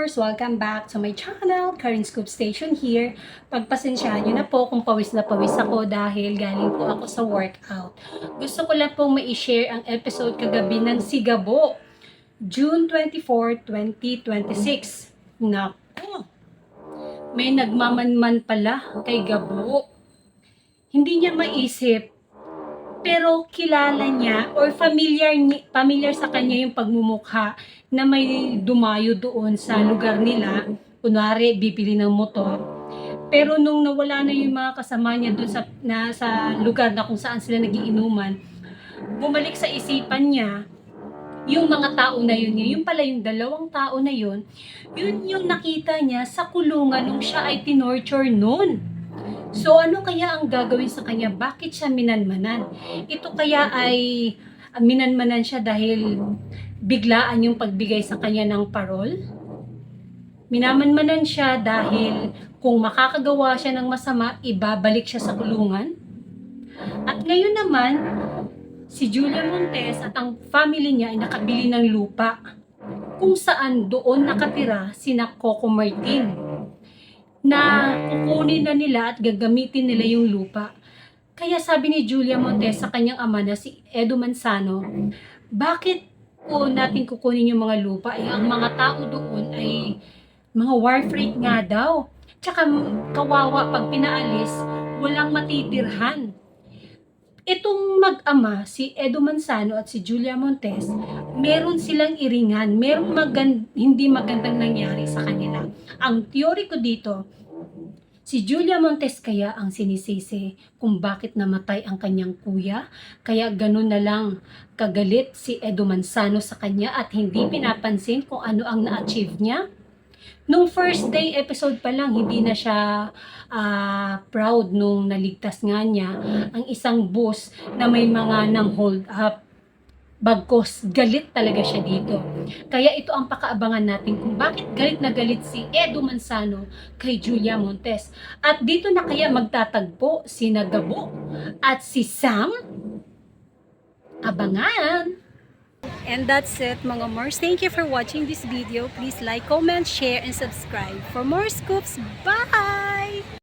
viewers! Welcome back to my channel, Karen Scoop Station here. Pagpasensyahan nyo na po kung pawis na pawis ako dahil galing po ako sa workout. Gusto ko lang pong ma-share ang episode kagabi ng Sigabo, June 24, 2026. Naku! May nagmamanman pala kay Gabo. Hindi niya maisip pero kilala niya or familiar sa kanya yung pagmumukha na may dumayo doon sa lugar nila. Kunwari, bibili ng motor. Pero nung nawala na yung mga kasama niya doon sa lugar na kung saan sila nagiinuman, bumalik sa isipan niya yung mga tao na yun, yung pala yung dalawang tao na yun yung nakita niya sa kulungan nung siya ay tinorture noon. So, ano kaya ang gagawin sa kanya? Bakit siya minanmanan? Ito kaya ay minanmanan siya dahil biglaan yung pagbigay sa kanya ng parol? Minamanmanan siya dahil kung makakagawa siya ng masama, ibabalik siya sa kulungan? At ngayon naman, si Julia Montes at ang family niya ay nakabili ng lupa kung saan doon nakatira sina Coco Martin, na kukunin na nila at gagamitin nila yung lupa. Kaya sabi ni Julia Montes sa kanyang ama na si Edo Manzano, bakit po natin kukunin yung mga lupa? Ang mga tao doon ay mga war freak nga daw. Tsaka kawawa pag pinaalis, walang matitirhan. Itong mag-ama, si Edo Manzano at si Julia Montes, meron silang iringan, merong hindi magandang nangyari sa kanila. Ang teori ko dito, si Julia Montes kaya ang sinisisi kung bakit namatay ang kanyang kuya, kaya ganun na lang kagalit si Edo Manzano sa kanya at hindi pinapansin kung ano ang na-achieve niya. Nung first day episode pa lang, hindi na siya proud nung naligtas nga niya ang isang bus na may mga nang hold up. Bagkos, galit talaga siya dito. Kaya ito ang pakaabangan natin kung bakit galit na galit si Edo Manzano kay Julia Montes. At dito na kaya magtatagpo si Gabo at si Sam? Abangan! And that's it mga Mars. Thank you for watching this video. Please like, comment, share, and subscribe for more scoops. Bye!